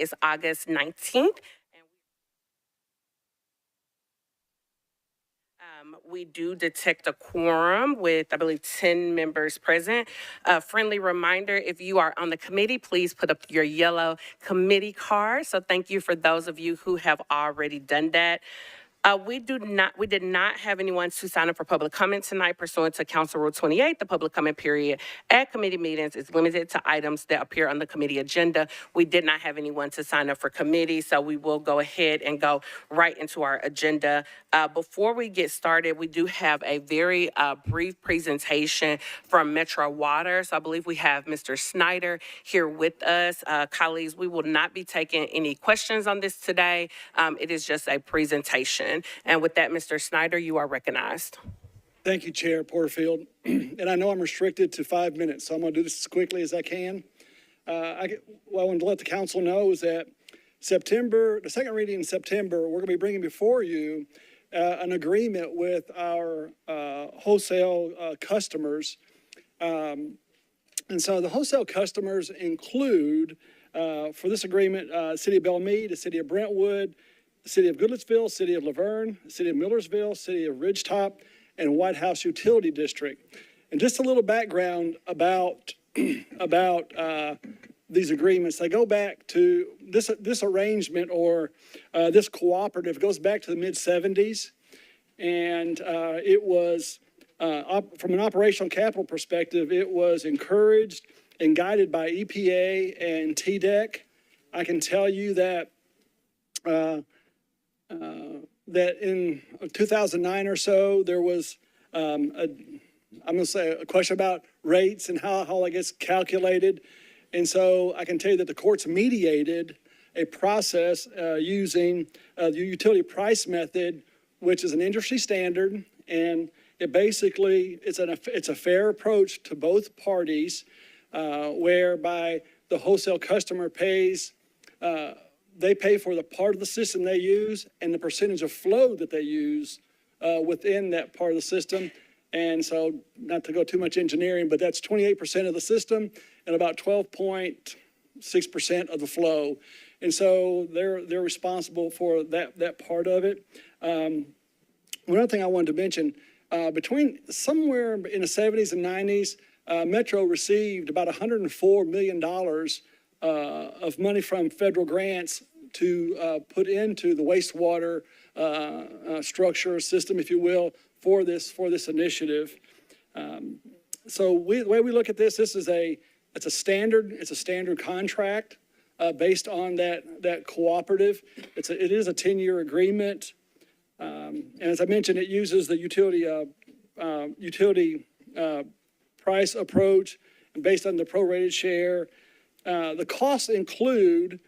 is August 19th. We do detect a quorum with, I believe, 10 members present. A friendly reminder, if you are on the committee, please put up your yellow committee card. So thank you for those of you who have already done that. We did not have anyone to sign up for public comment tonight pursuant to Council Rule 28. The public comment period at committee meetings is limited to items that appear on the committee agenda. We did not have anyone to sign up for committee, so we will go ahead and go right into our agenda. Before we get started, we do have a very brief presentation from Metro Water. So I believe we have Mr. Snyder here with us. Colleagues, we will not be taking any questions on this today. It is just a presentation. And with that, Mr. Snyder, you are recognized. Thank you, Chair Porterfield. And I know I'm restricted to 5 minutes, so I'm going to do this as quickly as I can. What I wanted to let the council know is that the second reading in September, we're going to be bringing before you an agreement with our wholesale customers. And so the wholesale customers include, for this agreement, City of Belmead, the City of Brentwood, the City of Goodlettsville, City of Laverne, City of Millersville, City of Ridgetop, and White House Utility District. And just a little background about these agreements. They go back to this arrangement or this cooperative goes back to the mid-'70s. And it was, from an operational capital perspective, it was encouraged and guided by EPA and TDEC. I can tell you that that in 2009 or so, there was I'm going to say a question about rates and how it gets calculated. And so I can tell you that the courts mediated a process using the utility price method, which is an industry standard. And it basically, it's a fair approach to both parties, whereby the wholesale customer pays, they pay for the part of the system they use and the percentage of flow that they use within that part of the system. And so, not to go too much engineering, but that's 28% of the system and about 12.6% of the flow. And so they're responsible for that part of it. One other thing I wanted to mention, between somewhere in the 70s and 90s, Metro received about $104 million of money from federal grants to put into the wastewater structure system, if you will, for this initiative. So the way we look at this is it's a standard contract based on that cooperative. It is a 10-year agreement, and as I mentioned, it uses the utility price approach based on the prorated share. The costs include,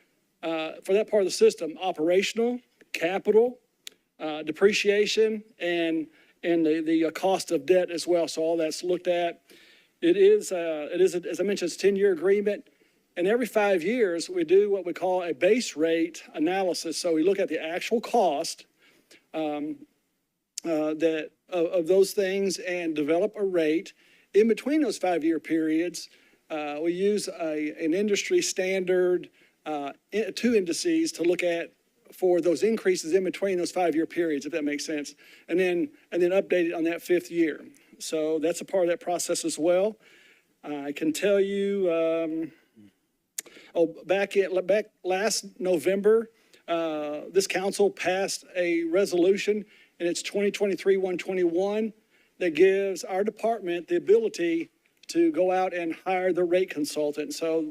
for that part of the system, operational, capital, depreciation, and the cost of debt as well. So all that's looked at. It is, as I mentioned, it's a 10-year agreement. And every 5 years, we do what we call a base rate analysis. So we look at the actual cost of those things and develop a rate. In between those 5-year periods, we use an industry standard, 2 indices to look at for those increases in between those 5-year periods, if that makes sense, and then update it on that 5th year. So that's a part of that process as well. I can tell you, back last November, this council passed a resolution, and it's 2023-121 that gives our department the ability to go out and hire the rate consultant. So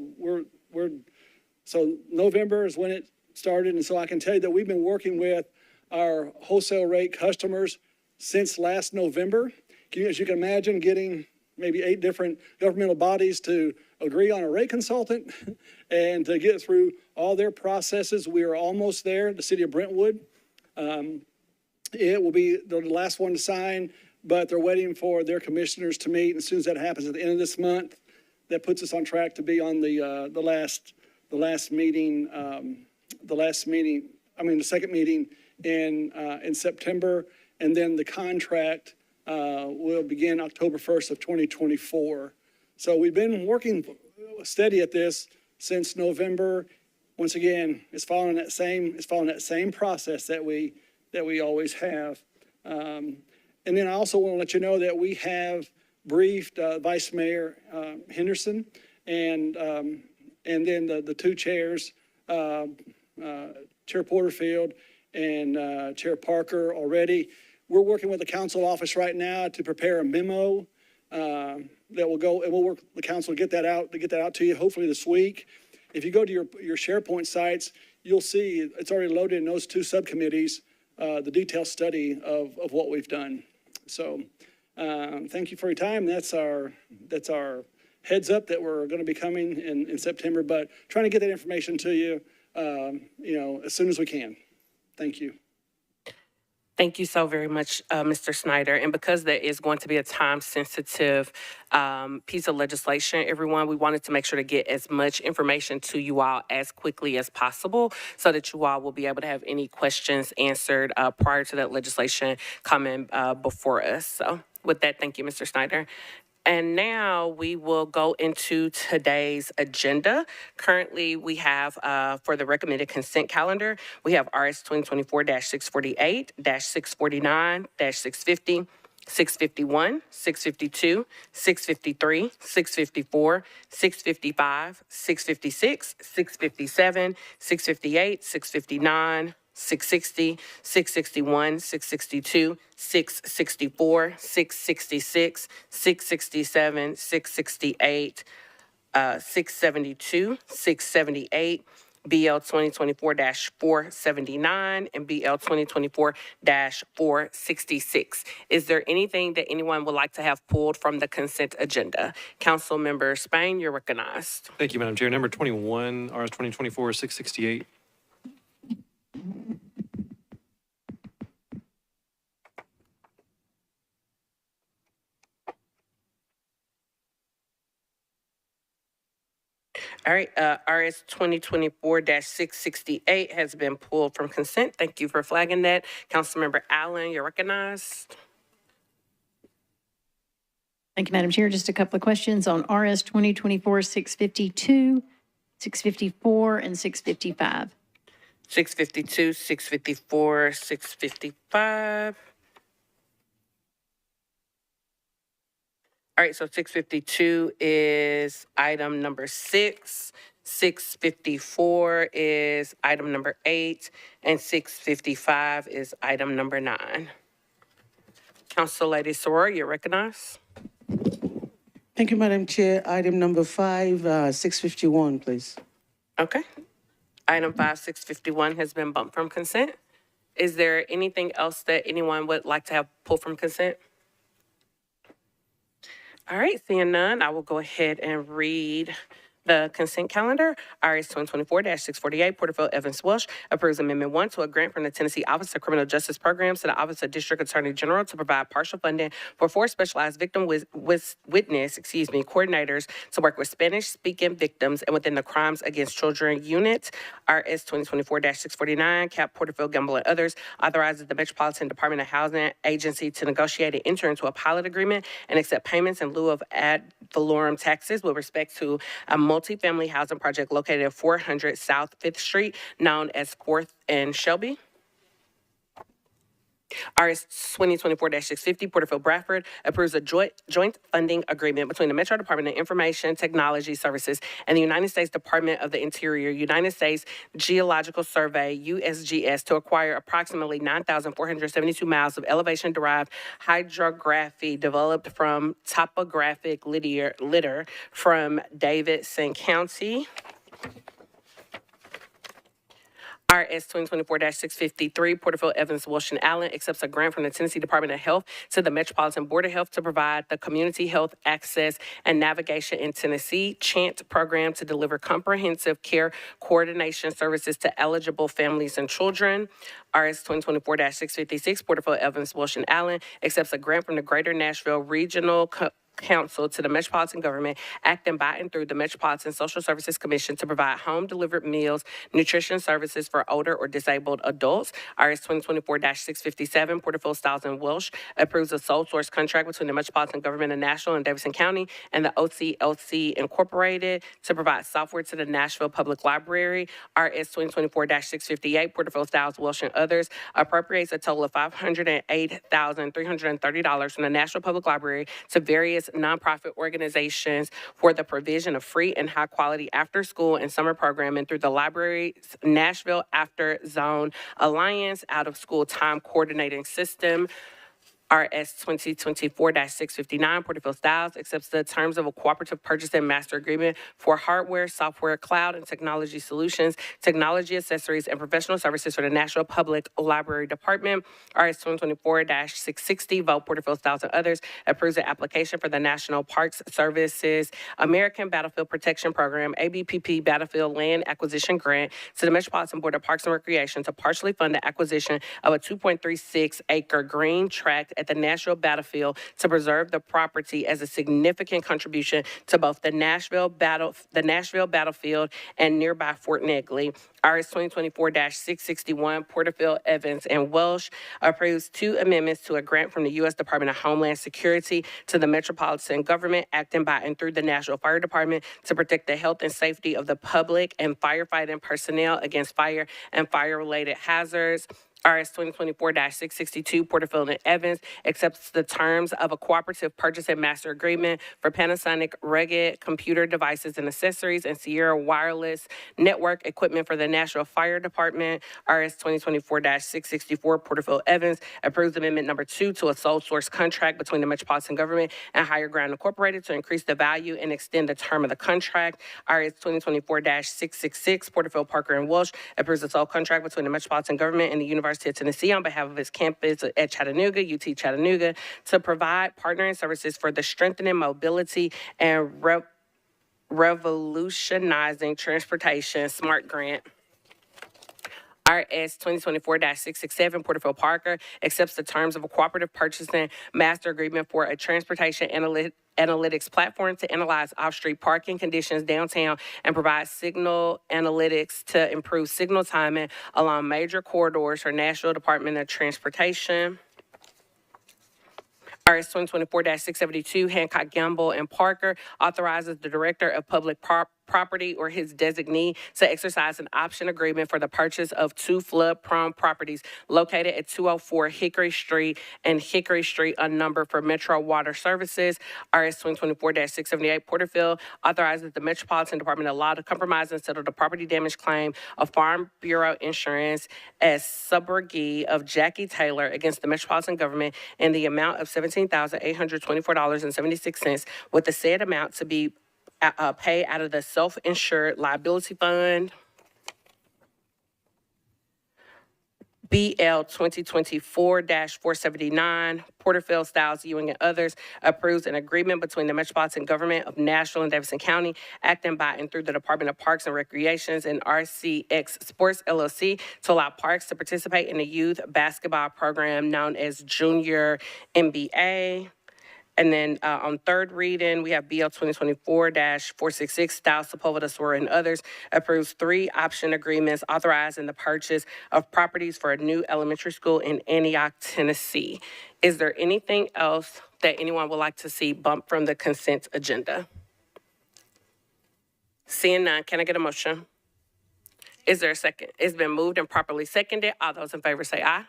so November is when it started, and so I can tell you that we've been working with our wholesale rate customers since last November. As you can imagine, getting maybe 8 different governmental bodies to agree on a rate consultant and to get through all their processes. We are almost there. The City of Brentwood, it will be the last one to sign, but they're waiting for their commissioners to meet. And as soon as that happens at the end of this month, that puts us on track to be on the second meeting in September, and then the contract will begin October 1st of 2024. So we've been working steady at this since November once again, it's following that same process that we always have. And then I also want to let you know that we have briefed Vice Mayor Henderson and then the two chairs, Chair Porterfield and Chair Parker already. We're working with the council office right now to prepare a memo that will go, and we'll work with the council to get that out to you hopefully this week. If you go to your SharePoint sites, you'll see it's already loaded in those two subcommittees, the detailed study of what we've done. So thank you for your time. That's our heads up that we're going to be coming in September, but trying to get that information to you, as soon as we can. Thank you. Thank you so very much, Mr. Snyder. And because there is going to be a time-sensitive piece of legislation, everyone, we wanted to make sure to get as much information to you all as quickly as possible so that you all will be able to have any questions answered prior to that legislation coming before us. So with that, thank you, Mr. Snyder. And now we will go into today's agenda. Currently, we have for the recommended consent calendar, we have RS 2024-648, -649, -650, 651, 652, 653, 654, 655, 656, 657, 658, 659, 660, 661, 662, 664, 666, 667, 668, 672, 678, BL 2024-479, and BL 2024-466. Is there anything that anyone would like to have pulled from the consent agenda? Councilmember Spain, you're recognized. Thank you, Madam Chair. Number 21, RS 2024-668. All right, RS 2024-668 has been pulled from consent. Thank you for flagging that. Councilmember Allen, you're recognized. Thank you, Madam Chair. Just a couple of questions on RS 2024-652, 654, and 655. 652, 654, 655. All right, so 652 is item number 6. 654 is item number 8, and 655 is item number 9. Council Lady Soror, you're recognized. Thank you, Madam Chair. Item number 5, 651, please. Okay. Item 5, 651 has been bumped from consent. Is there anything else that anyone would like to have pulled from consent? All right, seeing none, I will go ahead and read the consent calendar. RS 2024-648, Porterfield Evans Welsh approves Amendment 1 to a grant from the Tennessee Office of Criminal Justice Programs to the Office of District Attorney General to provide partial funding for 4 specialized victim witness coordinators to work with Spanish-speaking victims and within the Crimes Against Children unit. RS 2024-649, Cap Porterfield Gamble and others authorizes the Metropolitan Department of Housing Agency to negotiate and enter into a pilot agreement and accept payments in lieu of ad valorem taxes with respect to a multifamily housing project located at 400 South 5th Street, known as 4th and Shelby. RS 2024-650, Porterfield Bradford approves a joint funding agreement between the Metro Department of Information Technology Services and the United States Department of the Interior, United States Geological Survey, USGS, to acquire approximately 9,472 miles of elevation-derived hydrography developed from topographic litter from Davidson County. RS 2024-653, Porterfield Evans Welsh and Allen accepts a grant from the Tennessee Department of Health to the Metropolitan Board of Health to provide the Community Health Access and Navigation in Tennessee CHANT program to deliver comprehensive care coordination services to eligible families and children. RS 2024-656, Porterfield Evans Welsh and Allen accepts a grant from the Greater Nashville Regional Council to the Metropolitan Government, acting by and through the Metropolitan Social Services Commission to provide home-delivered meals, nutrition services for older or disabled adults. RS 2024-657, Porterfield, Styles, and Welsh approves a sole source contract between the Metropolitan Government of Nashville and Davidson County and the OCLC Incorporated to provide software to the Nashville Public Library. RS 2024-658, Porterfield, Styles, Welsh, and others appropriates a total of $508,330 from the National Public Library to various nonprofit organizations for the provision of free and high-quality after-school and summer programming through the library's Nashville After Zone Alliance out-of-school time coordinating system. RS 2024-659, Porterfield Styles accepts the terms of a cooperative purchase and master agreement for hardware, software, cloud, and technology solutions, technology accessories, and professional services for the National Public Library Department. RS 2024-660, Vote Porterfield Styles and others approves the application for the National Parks Services American Battlefield Protection Program, ABPP Battlefield Land Acquisition Grant to the Metropolitan Board of Parks and Recreation to partially fund the acquisition of a 2.36-acre green tract at the Nashville battlefield to preserve the property as a significant contribution to both the Nashville battlefield and nearby Fort Negley. RS 2024-661, Porterfield, Evans, and Welsh approves two amendments to a grant from the U.S. Department of Homeland Security to the Metropolitan Government, acting by and through the Nashville Fire Department to protect the health and safety of the public and firefighting personnel against fire and fire-related hazards. RS 2024-662, Porterfield and Evans accepts the terms of a cooperative purchase and master agreement for Panasonic rugged computer devices and accessories and Sierra wireless network equipment for the Nashville Fire Department. RS 2024-664, Porterfield Evans approves amendment number 2 to a sole source contract between the Metropolitan Government and Higher Ground Incorporated to increase the value and extend the term of the contract. RS 2024-666, Porterfield, Parker, and Welsh approves a sole contract between the Metropolitan Government and the University of Tennessee on behalf of its campus at Chattanooga, UT Chattanooga, to provide partnering services for the strengthening mobility and revolutionizing transportation SMART grant. RS 2024-667, Porterfield Parker accepts the terms of a cooperative purchasing master agreement for a transportation analytics platform to analyze off-street parking conditions downtown and provide signal analytics to improve signal timing along major corridors for National Department of Transportation. RS 2024-672, Hancock, Gamble, and Parker authorizes the Director of Public Property or his designee to exercise an option agreement for the purchase of two flood-prone properties located at 204 Hickory Street and Hickory Street unnumbered for Metro Water Services. RS 2024-678, Porterfield authorizes the Metropolitan Department of Law to compromise and settle the property damage claim of Farm Bureau Insurance as subrogee of Jackie Taylor against the Metropolitan Government in the amount of $17,824.76, with the said amount to be paid out of the self-insured liability fund. BL 2024-479, Porterfield, Styles, Ewing, and others approves an agreement between the Metropolitan Government of Nashville and Davidson County, acting by and through the Department of Parks and Recreations and RCX Sports LLC to allow parks to participate in the youth basketball program known as Junior NBA. And then on third reading, we have BL 2024-466, Styles, Sepulveda, Swear, and others approves 3 option agreements authorizing the purchase of properties for a new elementary school in Antioch, Tennessee. Is there anything else that anyone would like to see bumped from the consent agenda? Seeing none, can I get a motion? Is there a second? It's been moved and properly seconded. All those in favor say aye.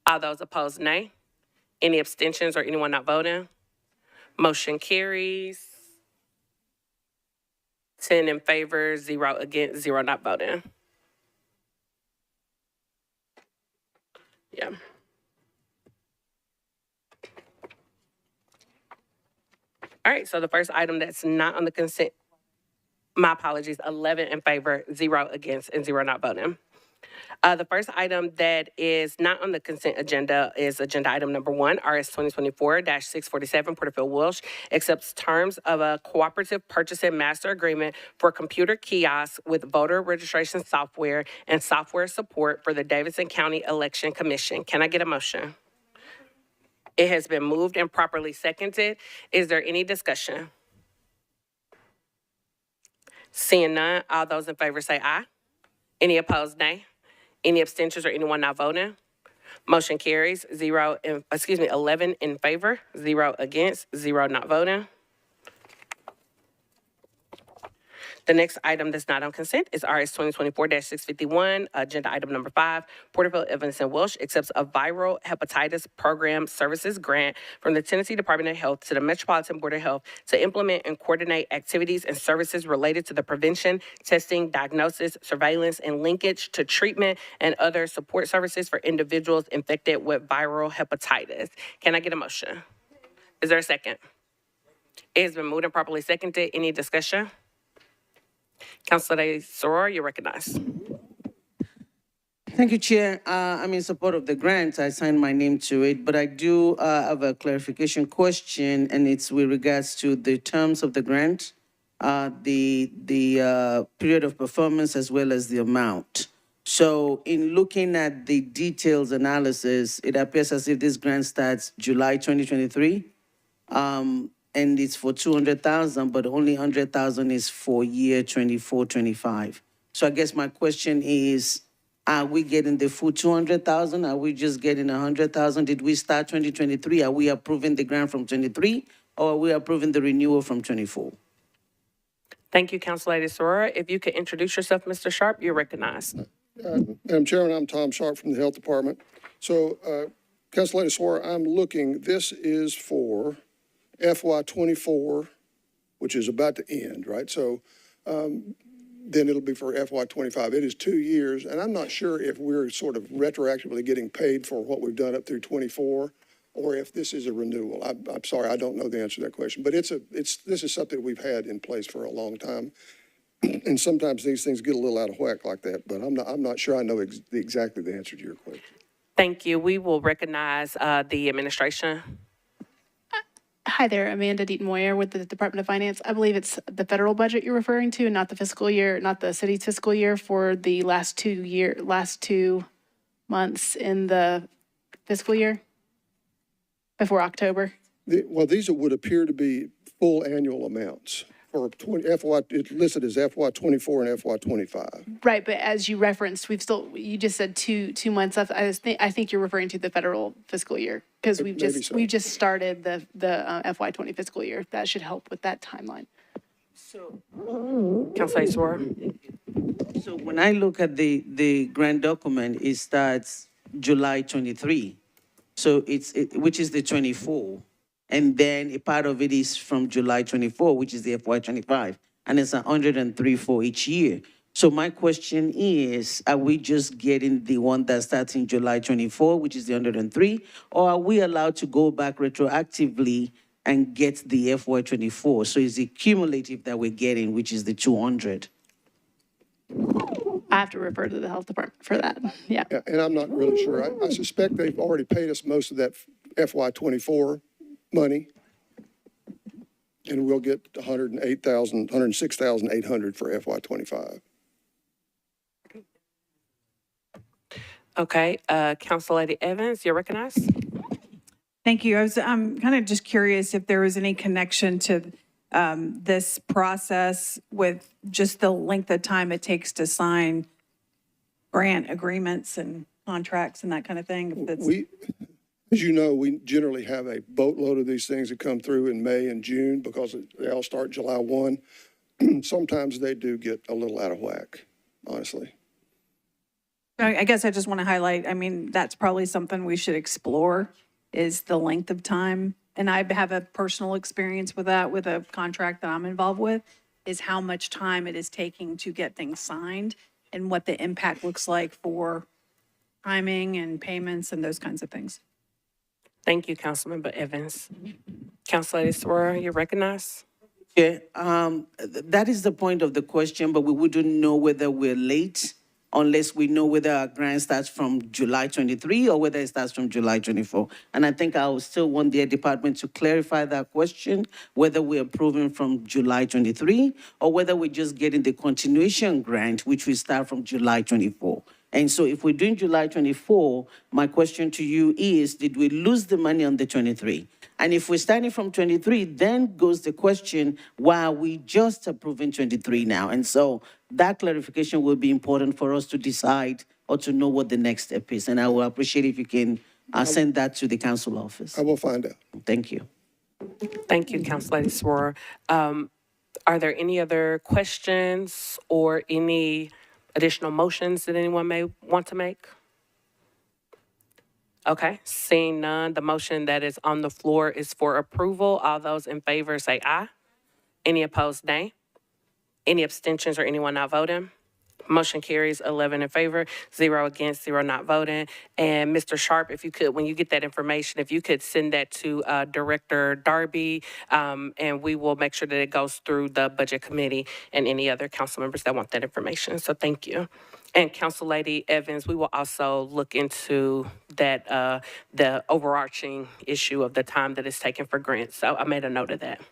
All those opposed, nay. Any abstentions or anyone not voting? Motion carries. 10 in favor, 0 against, 0 not voting. Yeah. All right, so the first item that's not on the consent, my apologies, 11 in favor, 0 against, and 0 not voting. The first item that is not on the consent agenda is agenda item number 1, RS 2024-647, Porterfield Welsh accepts terms of a cooperative purchasing master agreement for computer kiosks with voter registration software and software support for the Davidson County Election Commission. Can I get a motion? It has been moved and properly seconded. Is there any discussion? Seeing none, all those in favor say aye. Any opposed, nay. Any abstentions or anyone not voting? Motion carries 11 in favor, 0 against, 0 not voting. The next item that's not on consent is RS 2024-651, agenda item number 5. Porterville, Evans, and Welsh accepts a viral hepatitis program services grant from the Tennessee Department of Health to the Metropolitan Board of Health to implement and coordinate activities and services related to the prevention, testing, diagnosis, surveillance, and linkage to treatment and other support services for individuals infected with viral hepatitis. Can I get a motion? Is there a second? It has been moved and properly seconded. Any discussion? Councilor Soror, you're recognized. Thank you, Chair. I'm in support of the grant. I signed my name to it, but I do have a clarification question, and it's with regards to the terms of the grant, the period of performance, as well as the amount. So in looking at the details analysis, it appears as if this grant starts July 2023. And it's for 200,000, but only 100,000 is for year 24-25. So I guess my question is, are we getting the full 200,000? Are we just getting 100,000? Did we start 2023? Are we approving the grant from 23, or are we approving the renewal from 24? Thank you, Councilor Soror. If you could introduce yourself, Mr. Sharp, you're recognized. Madam Chairman, I'm Tom Sharp from the Health Department. So, Councilor Soror, I'm looking, this is for FY24, which is about to end, right? So then it'll be for FY25. It is 2 years, and I'm not sure if we're sort of retroactively getting paid for what we've done up through 24, or if this is a renewal. I'm sorry, I don't know the answer to that question, but this is something we've had in place for a long time. And sometimes these things get a little out of whack like that, but I'm not sure I know exactly the answer to your question. Thank you. We will recognize the administration. Hi there, Amanda Deaton-Moyer with the Department of Finance. I believe it's the federal budget you're referring to, not the fiscal year, not the city's fiscal year for the last 2 months in the fiscal year before October. Well, these would appear to be full annual amounts for it's listed as FY24 and FY25. Right, but as you referenced, you just said two months left. I think you're referring to the federal fiscal year because we've just started the FY20 fiscal year. That should help with that timeline. So, Councilor Soror. so when I look at the grant document, it starts July 23. So which is the 24. And then a part of it is from July 24, which is the FY25. And it's 103 for each year. So my question is, are we just getting the one that starts in July 24, which is the 103? Or are we allowed to go back retroactively and get the FY24? So it's the cumulative that we're getting, which is the 200. I have to refer to the health department for that. Yeah. And I'm not really sure. I suspect they've already paid us most of that FY24 money, and we'll get 106,800 for FY25. Okay, Councilor Evans, you're recognized. Thank you. I'm kind of just curious if there was any connection to this process with just the length of time it takes to sign grant agreements and contracts and that kind of thing. As you know, we generally have a boatload of these things that come through in May and June because they all start July 1. Sometimes they do get a little out of whack, honestly. I guess I just want to highlight, I mean, that's probably something we should explore is the length of time. And I have a personal experience with that with a contract that I'm involved with, is how much time it is taking to get things signed and what the impact looks like for timing and payments and those kinds of things. Thank you, Councilmember Evans. Councilor Soror, you're recognized. Yeah, that is the point of the question, but we wouldn't know whether we're late unless we know whether our grant starts from July 23 or whether it starts from July 24. And I think I would still want the department to clarify that question, whether we're approving from July 23 or whether we're just getting the continuation grant, which will start from July 24. And so if we're doing July 24, my question to you is, did we lose the money on the 23? And if we're starting from 23, then goes the question, why are we just approving 23 now? And so that clarification will be important for us to decide or to know what the next step is. And I will appreciate if you can send that to the council office. I will find out. Thank you. Thank you, Council Lady Sroor. Are there any other questions or any additional motions that anyone may want to make? Okay, seeing none, the motion that is on the floor is for approval. All those in favor say aye. Any opposed, nay. Any abstentions or anyone not voting? Motion carries 11 in favor, 0 against, 0 not voting. And Mr. Sharp, if you could, when you get that information, if you could send that to Director Darby, and we will make sure that it goes through the Budget Committee and any other council members that want that information. So thank you. And Council Lady Evans, we will also look into that, the overarching issue of the time that is taken for grants. So I made a note of that.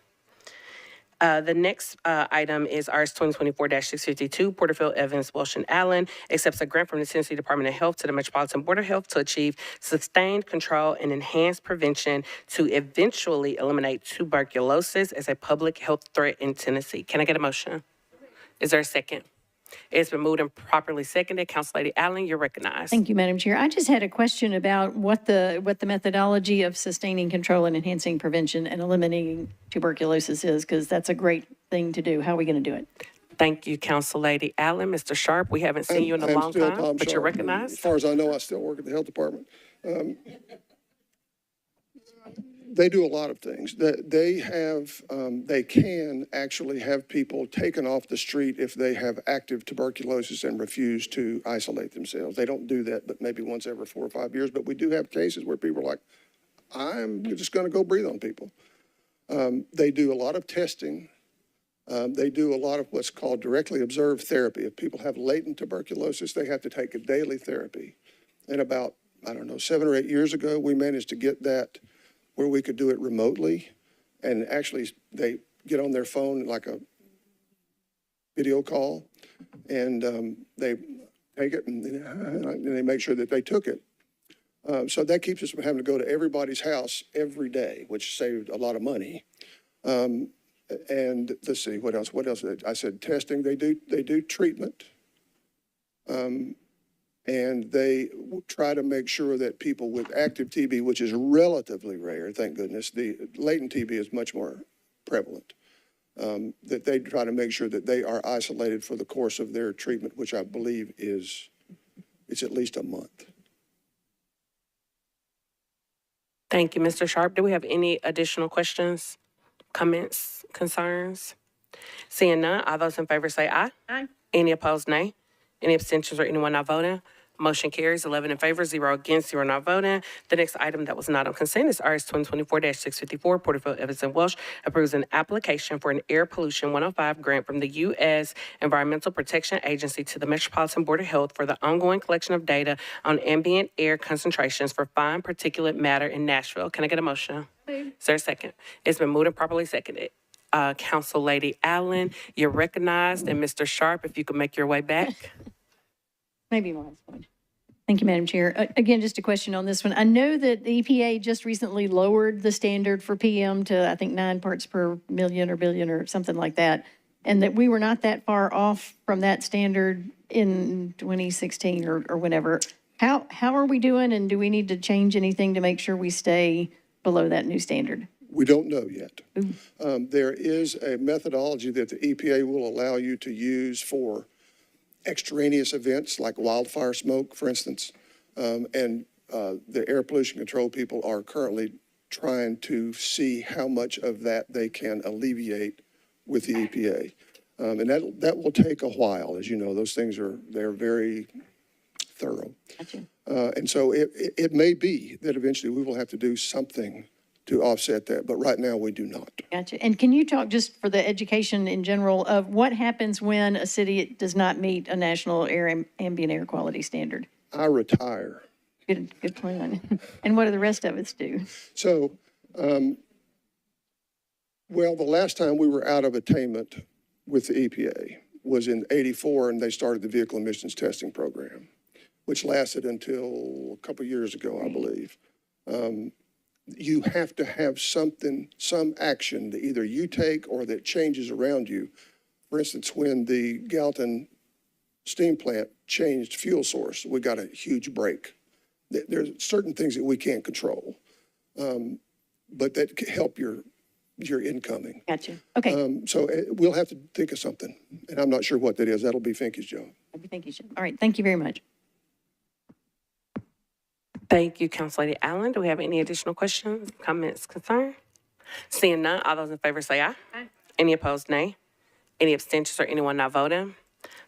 The next item is RS 2024-652, Porterfield, Evans, Welsh, and Allen accepts a grant from the Tennessee Department of Health to the Metropolitan Board of Health to achieve sustained control and enhanced prevention to eventually eliminate tuberculosis as a public health threat in Tennessee. Can I get a motion? Is there a second? It's been moved and properly seconded. Council Lady Allen, you're recognized. Thank you, Madam Chair. I just had a question about what the methodology of sustaining control and enhancing prevention and eliminating tuberculosis is, because that's a great thing to do. How are we going to do it? Thank you, Council Lady Allen. Mr. Sharp, we haven't seen you in a long time, but you're recognized. As far as I know, I still work at the health department. They do a lot of things. They can actually have people taken off the street if they have active tuberculosis and refuse to isolate themselves. They don't do that, but maybe once every 4 or 5 years. But we do have cases where people are like, I'm just going to go breathe on people. They do a lot of testing. They do a lot of what's called directly observed therapy. If people have latent tuberculosis, they have to take a daily therapy. And about, 7 or 8 years ago, we managed to get that where we could do it remotely. And actually, they get on their phone like a video call, and they take it and they make sure that they took it. So that keeps us from having to go to everybody's house every day, which saved a lot of money. And let's see, what else? I said testing. They do treatment. And they try to make sure that people with active TB, which is relatively rare, thank goodness, the latent TB is much more prevalent, that they try to make sure that they are isolated for the course of their treatment, which I believe it's at least a month. Thank you, Mr. Sharp. Do we have any additional questions, comments, concerns? Seeing none, all those in favor say aye. Aye. Any opposed, nay. Any abstentions or anyone not voting? Motion carries 11 in favor, 0 against, 0 not voting. The next item that was not on consent is RS 2024-654, Porterfield, Evans, and Welsh approves an application for an Air Pollution 105 grant from the U.S. Environmental Protection Agency to the Metropolitan Board of Health for the ongoing collection of data on ambient air concentrations for fine particulate matter in Nashville. Can I get a motion? Is there a second? It's been moved and properly seconded. Council Lady Allen, you're recognized, and Mr. Sharp, if you could make your way back. Maybe my last point. Thank you, Madam Chair. Again, just a question on this one. I know that the EPA just recently lowered the standard for PM to, I think, 9 parts per million or billion or something like that, and that we were not that far off from that standard in 2016 or whenever. How are we doing, and do we need to change anything to make sure we stay below that new standard? We don't know yet. There is a methodology that the EPA will allow you to use for extraneous events like wildfire smoke, for instance. And the air pollution control people are currently trying to see how much of that they can alleviate with the EPA. And that will take a while. As you know, those things they're very thorough. Gotcha. And so it may be that eventually we will have to do something to offset that, but right now we do not. Gotcha. And can you talk, just for the education in general, of what happens when a city does not meet a national ambient air quality standard? I retire. Good plan. And what do the rest of us do? So, well, the last time we were out of attainment with the EPA was in '84, and they started the vehicle emissions testing program. which lasted until a couple years ago, I believe. You have to have something, some action that either you take or that changes around you. For instance, when the Gallatin steam plant changed fuel source, we got a huge break. There's certain things that we can't control, but that can help your incoming. Gotcha. Okay. So we'll have to think of something, and I'm not sure what that is. That'll be Finke's job. Thank you, Shep. All right, thank you very much. Thank you, Council Lady Allen. Do we have any additional questions, comments, concerns? Seeing none, all those in favor say aye. Aye. Any opposed, nay. Any abstentions or anyone not voting?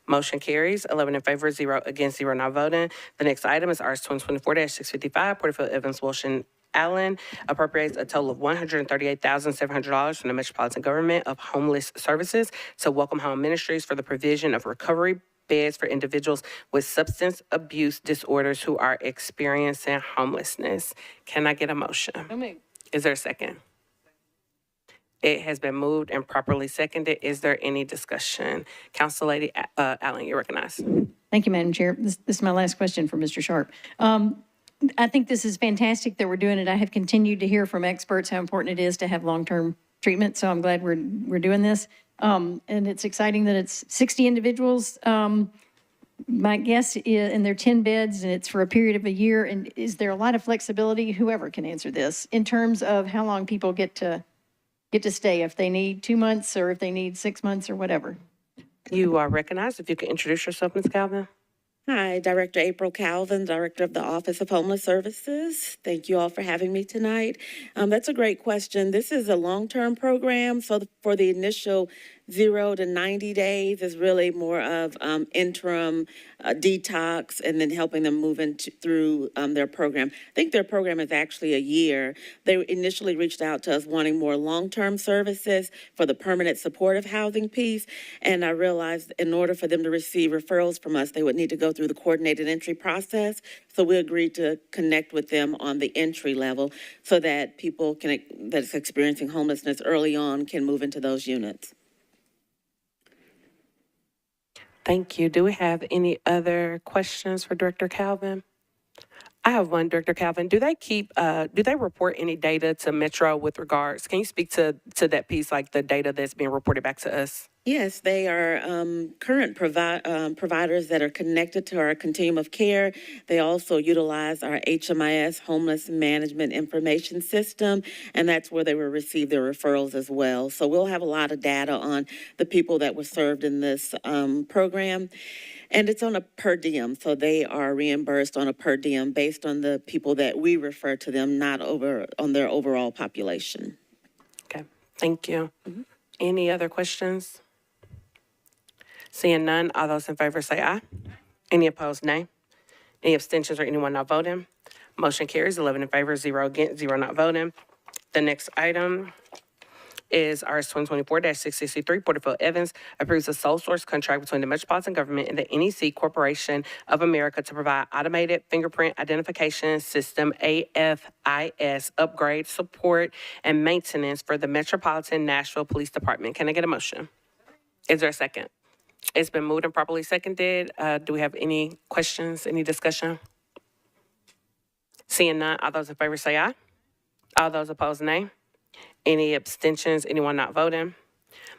Motion carries, 11 in favor, 0 against, 0 not voting. The next item is RS 2024-655, Porterfield, Evans, Wilson, Allen appropriates a total of $138,700 from the Metropolitan Government of Homeless Services to Welcome Home Ministries for the provision of recovery beds for individuals with substance abuse disorders who are experiencing homelessness. Can I get a motion? Is there a second? It has been moved and properly seconded. Is there any discussion? Council Lady Allen, you're recognized. Thank you, Madam Chair. This is my last question for Mr. Sharp. I think this is fantastic that we're doing it. I have continued to hear from experts how important it is to have long-term treatment, so I'm glad we're doing this. And it's exciting that it's 60 individuals. My guess is, and they're 10 beds, and it's for a period of a year. And is there a lot of flexibility, whoever can answer this, in terms of how long people get to stay, if they need 2 months or if they need 6 months or whatever? You are recognized. If you could introduce yourself, Ms. Calvin. Hi, Director April Calvin, Director of the Office of Homeless Services. Thank you all for having me tonight. That's a great question. This is a long-term program, so for the initial 0 to 90 days is really more of interim detox and then helping them move through their program. I think their program is actually a year. They initially reached out to us wanting more long-term services for the permanent supportive housing piece, and I realized in order for them to receive referrals from us, they would need to go through the coordinated entry process. So we agreed to connect with them on the entry level so that people that's experiencing homelessness early on can move into those units. Thank you. Do we have any other questions for Director Calvin? I have one, Director Calvin. Do they report any data to Metro with regards? Can you speak to that piece, like the data that's being reported back to us? Yes, they are current providers that are connected to our continuum of care. They also utilize our HMIS, Homeless Management Information System, and that's where they will receive their referrals as well. So we'll have a lot of data on the people that were served in this program. And it's on a per diem, so they are reimbursed on a per diem based on the people that we refer to them, not on their overall population. Okay, thank you. Any other questions? Seeing none, all those in favor say aye. Any opposed, nay. Any abstentions or anyone not voting? Motion carries, 11 in favor, 0 against, 0 not voting. The next item is RS 2024-663, Porterfield Evans approves a sole source contract between the Metropolitan Government and the NEC Corporation of America to provide automated fingerprint identification system, AFIS, upgrade, support, and maintenance for the Metropolitan Nashville Police Department. Can I get a motion? Is there a second? It's been moved and properly seconded. Do we have any questions, any discussion? Seeing none, all those in favor say aye. All those opposed, nay. Any abstentions, anyone not voting?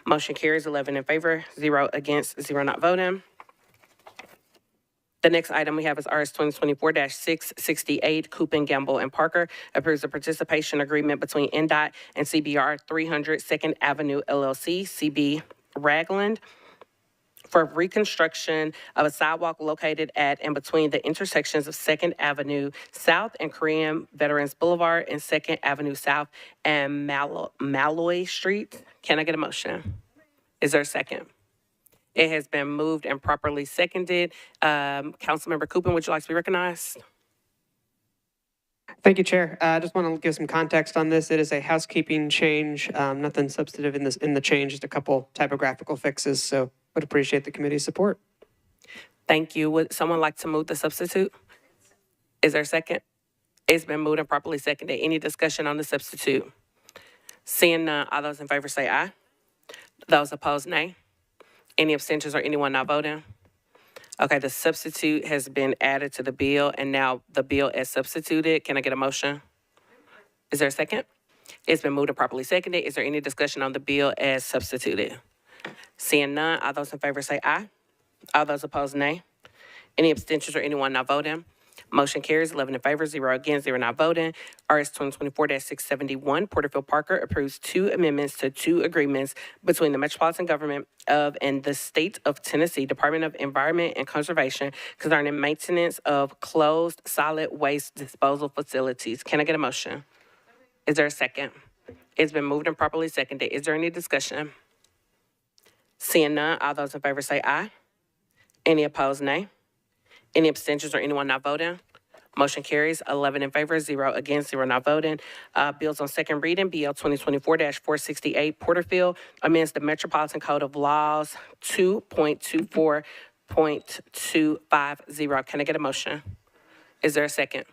Motion carries, 11 in favor, 0 against, 0 not voting. The next item we have is RS 2024-668, Coopin, Gamble, and Parker approves a participation agreement between NDOT and CBR 300 2nd Avenue LLC, CB Ragland, for reconstruction of a sidewalk located at and between the intersections of 2nd Avenue South and Korean Veterans Boulevard and 2nd Avenue South and Malloy Street. Can I get a motion? Is there a second? It has been moved and properly seconded. Councilmember Coopin, would you like to be recognized? Thank you, Chair. I just want to give some context on this. It is a housekeeping change, nothing substantive in the change, just a couple typographical fixes. So would appreciate the committee's support. Thank you. Would someone like to move the substitute? Is there a second? It's been moved and properly seconded. Any discussion on the substitute? Seeing none, all those in favor say aye. Those opposed, nay. Any abstentions or anyone not voting? Okay, the substitute has been added to the bill, and now the bill as substituted. Can I get a motion? Is there a second? It's been moved and properly seconded. Is there any discussion on the bill as substituted? Seeing none, all those in favor say aye. All those opposed, nay. Any abstentions or anyone not voting? Motion carries 11 in favor, 0 against, 0 not voting. RS 2024-671, Porterfield Parker approves 2 amendments to 2 agreements between the Metropolitan Government of and the State of Tennessee Department of Environment and Conservation concerning maintenance of closed solid waste disposal facilities. Can I get a motion? Is there a second? It's been moved and properly seconded. Is there any discussion? Seeing none, all those in favor say aye. Any opposed, nay. Any abstentions or anyone not voting? Motion carries 11 in favor, 0 against, 0 not voting. Bills on second reading, BL 2024-468, Porterfield amends the Metropolitan Code of Laws 2.24.250. Can I get a motion? Is there a second?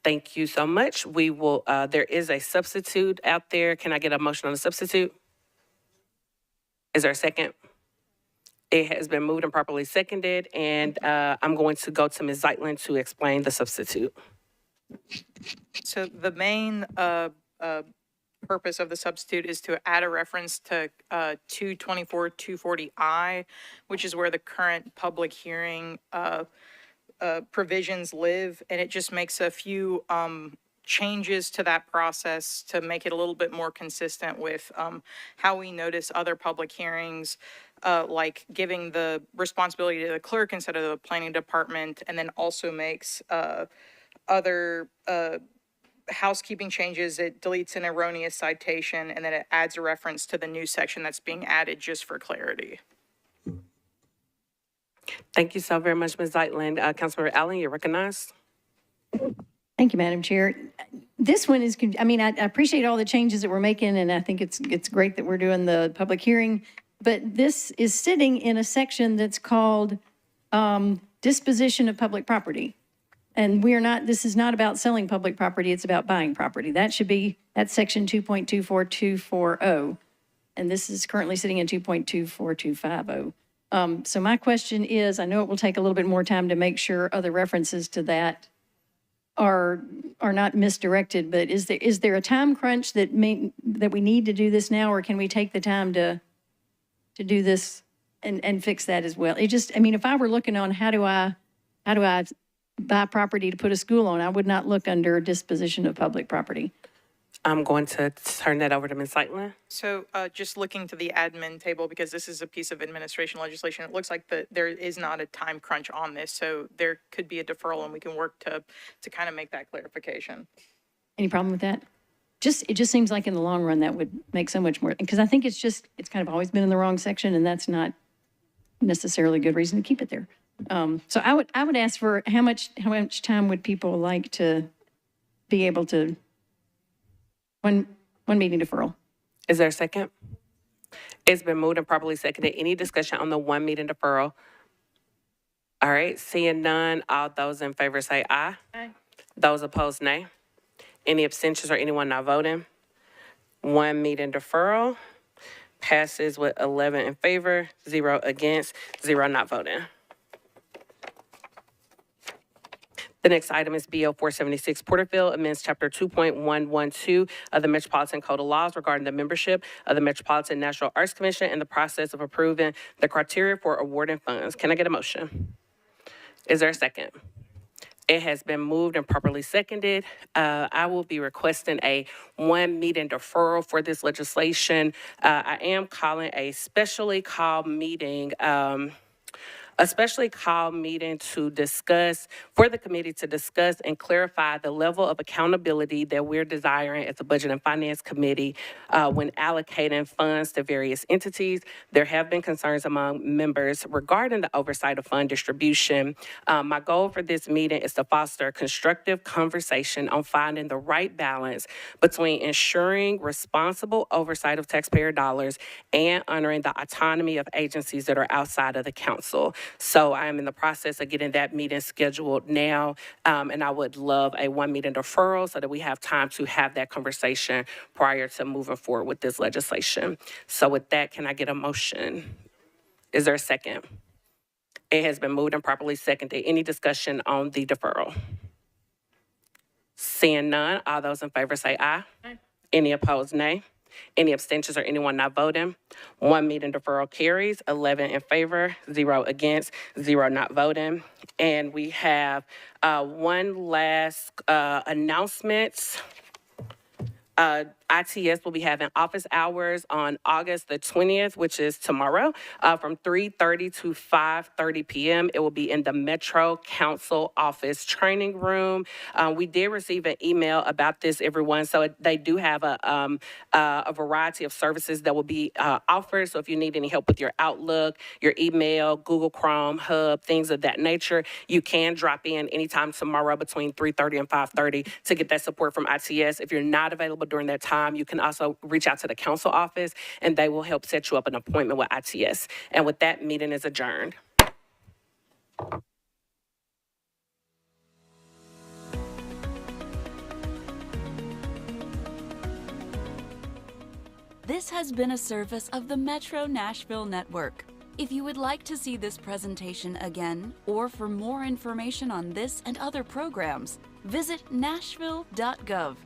Thank you so much. We will, there is a substitute out there. Can I get a motion on the substitute? Is there a second? It has been moved and properly seconded, and I'm going to go to Ms. Zeitlin to explain the substitute. So the main purpose of the substitute is to add a reference to 224-240I, which is where the current public hearing provisions live, and it just makes a few changes to that process to make it a little bit more consistent with how we notice other public hearings, like giving the responsibility to the clerk instead of the planning department, and then also makes other housekeeping changes. It deletes an erroneous citation, and then it adds a reference to the new section that's being added just for clarity. Thank you so very much, Ms. Zeitlin. Councilmember Allen, you're recognized. Thank you, Madam Chair. This one is, I mean, I appreciate all the changes that we're making, and I think it's great that we're doing the public hearing, but this is sitting in a section that's called disposition of public property. And this is not about selling public property, it's about buying property. That's section 2.24240. And this is currently sitting in 2.24250. So my question is, I know it will take a little bit more time to make sure other references to that are not misdirected, but is there a time crunch that we need to do this now, or can we take the time to do this and fix that as well? I mean, if I were looking on how do I buy property to put a school on, I would not look under disposition of public property. I'm going to turn that over to Ms. Zeitlin. So just looking to the admin table, because this is a piece of administration legislation, it looks like there is not a time crunch on this. So there could be a deferral, and we can work to kind of make that clarification. Any problem with that? It just seems like in the long run, that would make so much more, because I think it's kind of always been in the wrong section, and that's not necessarily a good reason to keep it there. So I would ask for how much time would people like to be able to, one meeting deferral? Is there a second? It's been moved and properly seconded. Any discussion on the 1 meeting deferral? All right, seeing none, all those in favor say aye. Aye. Those opposed, nay. Any abstentions or anyone not voting? 1 meeting deferral passes with 11 in favor, 0 against, 0 not voting. The next item is BL 476 Porterfield amends Chapter 2.112 of the Metropolitan Code of Laws regarding the membership of the Metropolitan National Arts Commission and the process of approving the criteria for awarding funds. Can I get a motion? Is there a second? It has been moved and properly seconded. I will be requesting a 1 meeting deferral for this legislation. I am calling a specially called meeting to discuss, for the committee to discuss and clarify the level of accountability that we're desiring as a Budget and Finance Committee when allocating funds to various entities. There have been concerns among members regarding the oversight of fund distribution. My goal for this meeting is to foster constructive conversation on finding the right balance between ensuring responsible oversight of taxpayer dollars and honoring the autonomy of agencies that are outside of the council. So I am in the process of getting that meeting scheduled now, and I would love a 1 meeting deferral so that we have time to have that conversation prior to moving forward with this legislation. So with that, can I get a motion? Is there a second? It has been moved and properly seconded. Any discussion on the deferral? Seeing none, all those in favor say aye. Aye. Any opposed, nay. Any abstentions or anyone not voting? One meeting deferral carries, 11 in favor, 0 against, 0 not voting. And we have one last announcement. ITS will be having office hours on August the 20th, which is tomorrow, from 3:30 to 5:30 p.m. It will be in the Metro Council office training room. We did receive an email about this, everyone. So they do have a variety of services that will be offered. So if you need any help with your Outlook, your email, Google Chrome, Hub, things of that nature, you can drop in anytime tomorrow between 3:30 and 5:30 to get that support from ITS. If you're not available during that time, you can also reach out to the council office and they will help set you up an appointment with ITS. And with that, meeting is adjourned. This has been a service of the Metro Nashville Network. If you would like to see this presentation again, or for more information on this and other programs, visit nashville.gov.